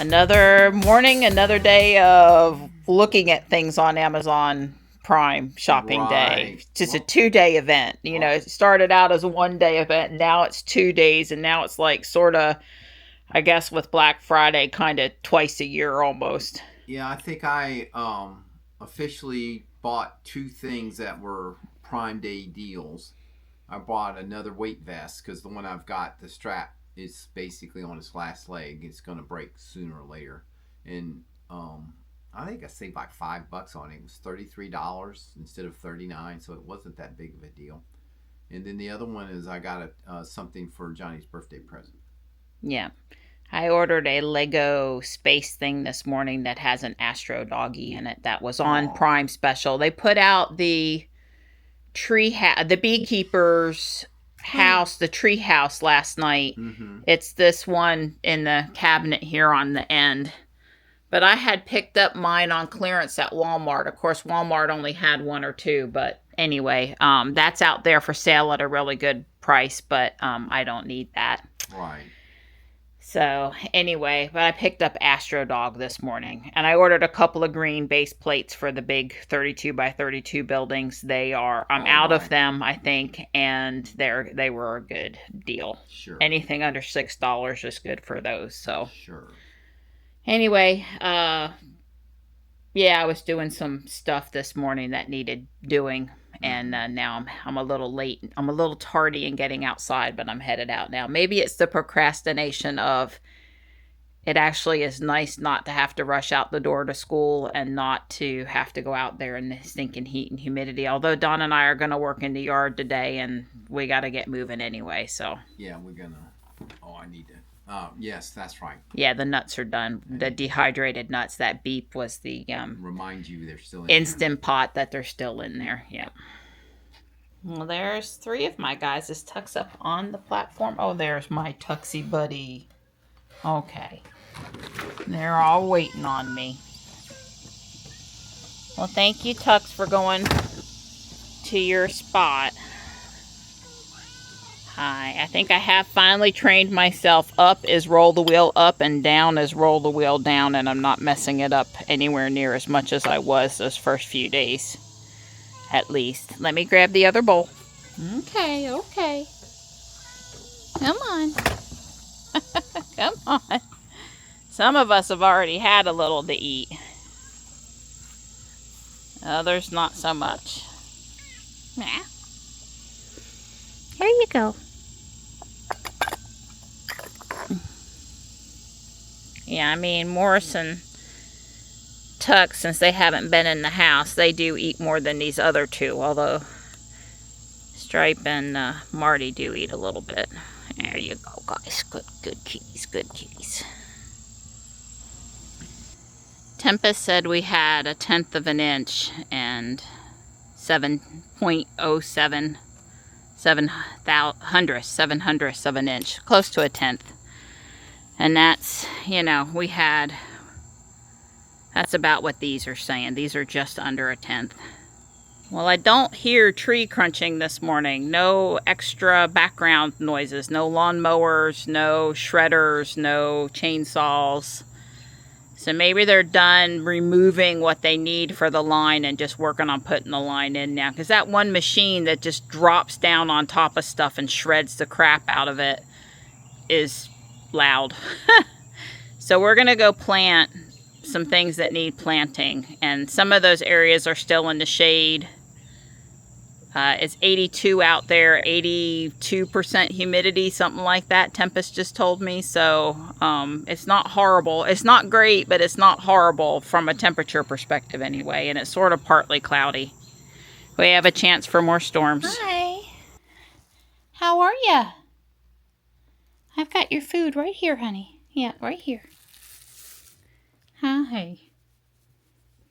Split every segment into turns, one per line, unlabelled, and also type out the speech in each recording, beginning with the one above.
Another morning, another day of looking at things on Amazon Prime shopping day. Just a 2-day event. You know, it started out as a 1-day event. Now it's 2 days, and now it's like sort of, I guess, with Black Friday, kind of twice a year almost.
Yeah, I think I officially bought 2 things that were Prime Day deals. I bought another weight vest because the one I've got, the strap is basically on its last leg. It's going to break sooner or later. And I think I saved like $5 on it. It was $33 instead of $39, so it wasn't that big of a deal. And then the other one is I got something for Johnny's birthday present.
Yeah. I ordered a Lego space thing this morning that has an Astro doggy in it that was on Prime special. They put out the the beekeeper's house, the tree house last night.
Mm-hmm.
It's this one in the cabinet here on the end. But I had picked up mine on clearance at Walmart. Of course, Walmart only had 1 or 2, but anyway, that's out there for sale at a really good price, but I don't need that.
Right.
So anyway, but I picked up Astro Dog this morning, and I ordered a couple of green base plates for the big 32 by 32 buildings. I'm out of them, I think, and they were a good deal.
Sure.
Anything under $6 is good for those. So
sure.
Anyway, yeah, I was doing some stuff this morning that needed doing. And now I'm a little late. I'm a little tardy in getting outside, but I'm headed out now. Maybe it's the procrastination of it actually is nice not to have to rush out the door to school and not to have to go out there in the stinking heat and humidity. Although Don and I are going to work in the yard today, and we got to get moving anyway. So
yeah, we're going to. Oh, I need to. Yes, that's right.
Yeah, the nuts are done. The dehydrated nuts. That beep was the
remind you they're still in
Instant Pot that they're still in there. Yeah. Well, there's 3 of my guys. Is Tux up on the platform? Oh, there's my Tuxie buddy. Okay. They're all waiting on me. Well, thank you, Tux, for going to your spot. Hi. I think I have finally trained myself. Up is roll the wheel up, and down is roll the wheel down, and I'm not messing it up anywhere near as much as I was those first few days. At least. Let me grab the other bowl. Okay. Come on. Come on. Some of us have already had a little to eat. Others not so much. Yeah. Here you go. Yeah, I mean, Morris and Tuck, since they haven't been in the house, they do eat more than these other 2, although Stripe and Marty do eat a little bit. There you go, guys. Good kitties. Tempest said we had 1/10 of an inch and 7.07 7/100ths of an inch, close to 1/10. And that's, that's about what these are saying. These are just under 1/10. Well, I don't hear tree crunching this morning. No extra background noises. No lawnmowers, no shredders, no chainsaws. So maybe they're done removing what they need for the line and just working on putting the line in now. Because that one machine that just drops down on top of stuff and shreds the crap out of it is loud. So we're going to go plant some things that need planting. And some of those areas are still in the shade. It's 82 out there, 82% humidity, something like that. Tempest just told me. So it's not horrible. It's not great, but it's not horrible from a temperature perspective anyway. And it's sort of partly cloudy. We have a chance for more storms. Hi. How are you? I've got your food right here, honey. Yeah, right here. Hi.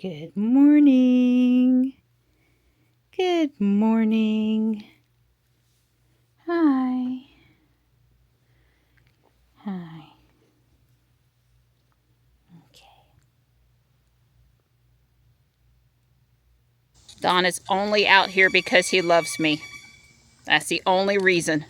Good morning. Good morning. Hi. Okay. Don is only out here because he loves me. That's the only reason.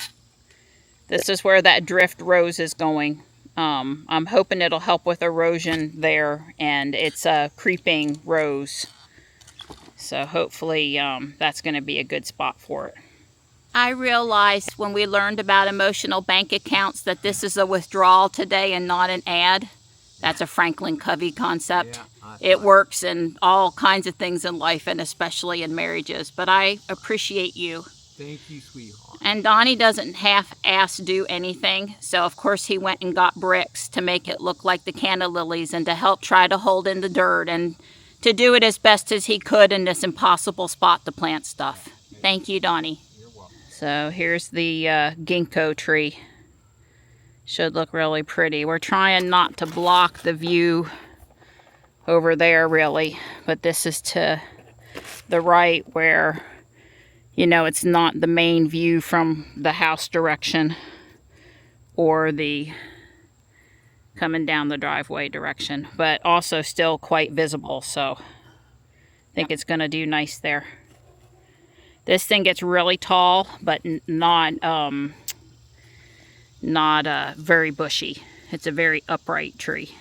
This is where that drift rose is going. I'm hoping it'll help with erosion there, and it's a creeping rose. So hopefully that's going to be a good spot for it. I realized when we learned about emotional bank accounts that this is a withdrawal today and not an ad. That's a Franklin Covey concept. Yeah, it works in all kinds of things in life, and especially in marriages. But I appreciate you.
Thank you, sweetheart.
And Donnie doesn't half-ass do anything. So, of course, he went and got bricks to make it look like the canna lilies and to help try to hold in the dirt and to do it as best as he could in this impossible spot to plant stuff. Thank you, Donnie. So here's the ginkgo tree. Should look really pretty. We're trying not to block the view over there really, but this is to the right where, you know, it's not the main view from the house direction or the coming down the driveway direction, but also still quite visible, so I think it's gonna do nice there. This thing gets really tall, but not very bushy. It's a very upright tree.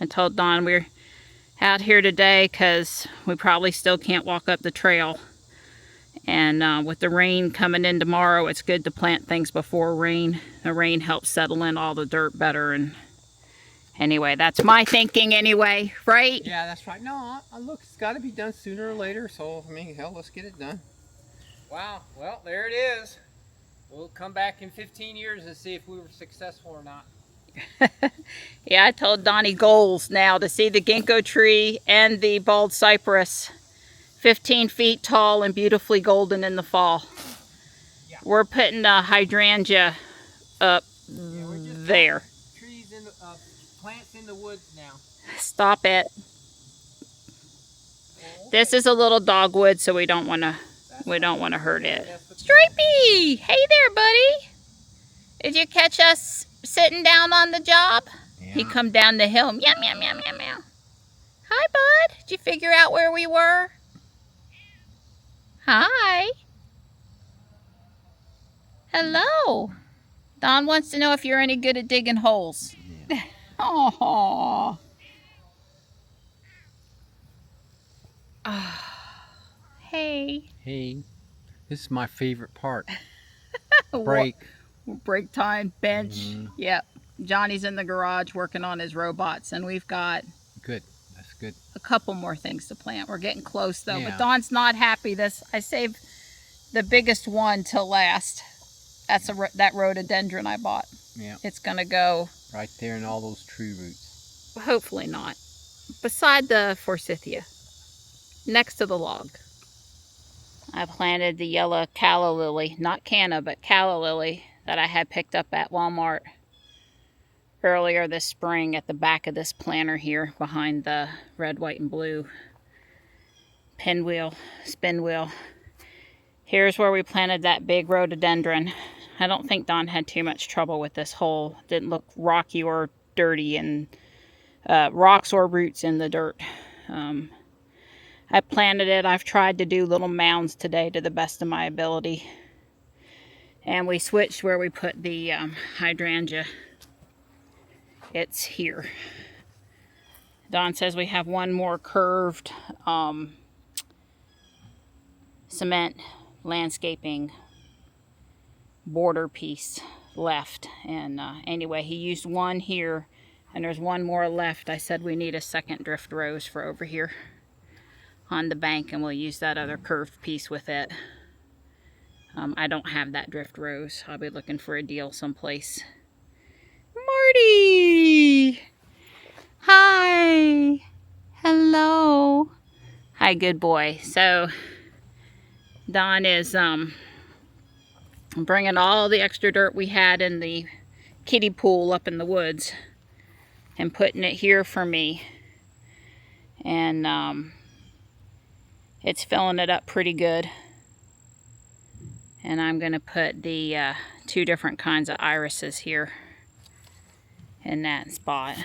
I told Don we're out here today because we probably still can't walk up the trail. And with the rain coming in tomorrow, it's good to plant things before rain. The rain helps settle in all the dirt better. And anyway, that's my thinking anyway, right?
Yeah, that's right. No, look, it's got to be done sooner or later. So, I mean, hell, let's get it done.
Wow. Well, there it is. We'll come back in 15 years and see if we were successful or not.
Yeah, I told Donnie goals now to see the ginkgo tree and the bald cypress 15 feet tall and beautifully golden in the fall. Yeah. We're putting a hydrangea up there.
Trees in the, plants in the woods now.
Stop it.
Okay.
This is a little dogwood, so we don't want to hurt it. Stripey! Hey there, buddy. Did you catch us sitting down on the job?
Yeah.
He come down the hill. Meow, meow, meow, meow, meow. Hi, bud. Did you figure out where we were? Hi. Hello. Don wants to know if you're any good at digging holes.
Yeah.
Aww. Hey.
Hey. This is my favorite part.
Break. Break time, bench. Yep. Johnny's in the garage working on his robots, and we've got
good. That's good.
A couple more things to plant. We're getting close though,
Yeah.
but Don's not happy. I saved the biggest one till last. That's that rhododendron I bought.
Yeah.
It's gonna go
right there in all those tree roots.
Hopefully not. Beside the forsythia, next to the log. I planted the yellow calla lily, not canna, but calla lily that I had picked up at Walmart earlier this spring at the back of this planter here behind the red, white, and blue pinwheel, spin wheel. Here's where we planted that big rhododendron. I don't think Don had too much trouble with this hole. Didn't look rocky or dirty, and rocks or roots in the dirt. I planted it. I've tried to do little mounds today to the best of my ability. And we switched where we put the hydrangea. It's here. Don says we have one more curved cement landscaping border piece left. And anyway, he used one here, and there's one more left. I said we need a second drift rose for over here on the bank, and we'll use that other curved piece with it. I don't have that drift rose. I'll be looking for a deal someplace. Marty! Hi! Hello! Hi, good boy. So, Don is bringing all the extra dirt we had in the kiddie pool up in the woods and putting it here for me. And it's filling it up pretty good. And I'm going to put the two different kinds of irises here in that spot.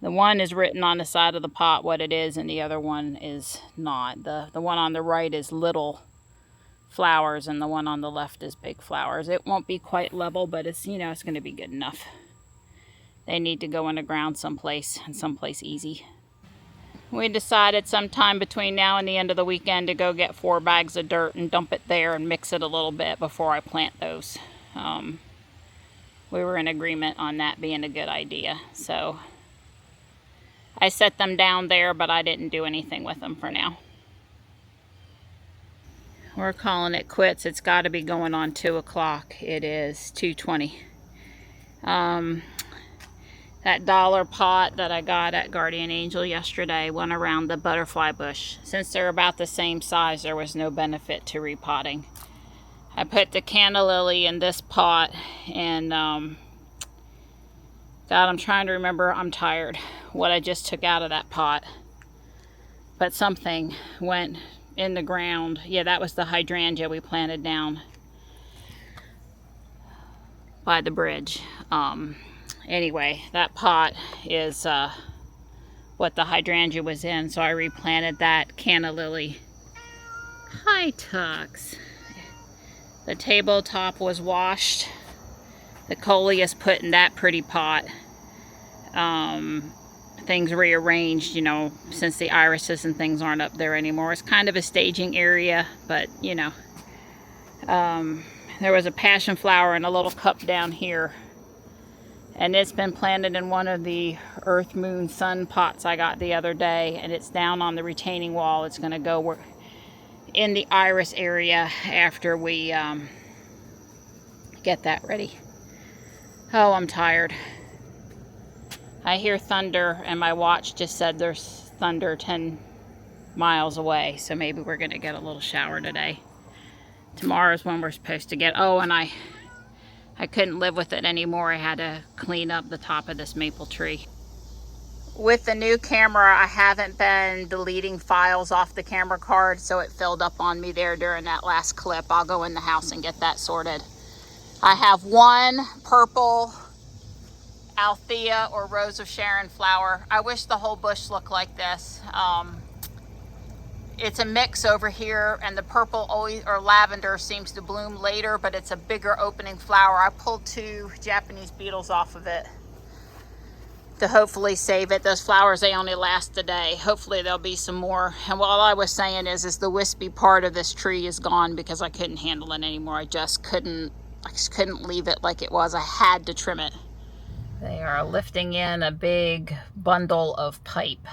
The one is written on the side of the pot what it is, and the other one is not. The one on the right is little flowers, and the one on the left is big flowers. It won't be quite level, but it's, you know, it's going to be good enough. They need to go in the ground someplace, and someplace easy. We decided sometime between now and the end of the weekend to go get 4 bags of dirt and dump it there and mix it a little bit before I plant those. We were in agreement on that being a good idea. So I set them down there, but I didn't do anything with them for now. We're calling it quits. It's got to be going on 2 o'clock. It is 2:20. That dollar pot that I got at Guardian Angel yesterday went around the butterfly bush. Since they're about the same size, there was no benefit to repotting. I put the canna lily in this pot, and God, I'm trying to remember, I'm tired, what I just took out of that pot. But something went in the ground. Yeah, that was the hydrangea we planted down by the bridge. Anyway, that pot is what the hydrangea was in, so I replanted that canna lily. Hi, Tux. The tabletop was washed. The coleus put in that pretty pot. Things rearranged, you know, since the irises and things aren't up there anymore. It's kind of a staging area, but, you know. There was a passion flower in a little cup down here. And it's been planted in one of the earth, moon, sun pots I got the other day. And it's down on the retaining wall. It's going to go in the iris area after we get that ready. Oh, I'm tired. I hear thunder, and my watch just said there's thunder 10 miles away. So maybe we're going to get a little shower today. Tomorrow's when we're supposed to get... Oh, and I couldn't live with it anymore. I had to clean up the top of this maple tree. With the new camera, I haven't been deleting files off the camera card, so it filled up on me there during that last clip. I'll go in the house and get that sorted. I have one purple Althea or Rose of Sharon flower. I wish the whole bush looked like this. It's a mix over here, and the purple always, or lavender, seems to bloom later, but it's a bigger opening flower. I pulled 2 Japanese beetles off of it to hopefully save it. Those flowers, they only last a day. Hopefully there'll be some more. And what I was saying is the wispy part of this tree is gone because I couldn't handle it anymore. I just couldn't leave it like it was. I had to trim it. They are lifting in a big bundle of pipe.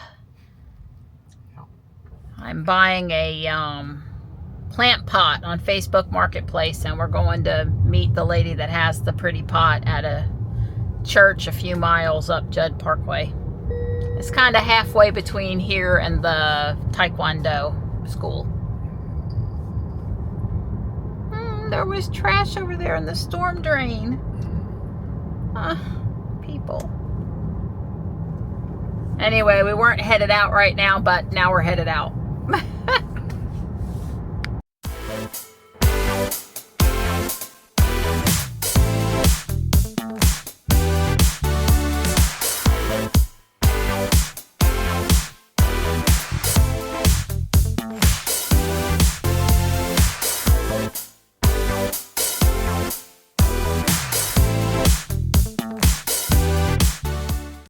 I'm buying a plant pot on Facebook Marketplace, and we're going to meet the lady that has the pretty pot at a church a few miles up Judd Parkway. It's kind of halfway between here and the Taekwondo school. There was trash over there in the storm drain. People. Anyway, we weren't headed out right now, but now we're headed out.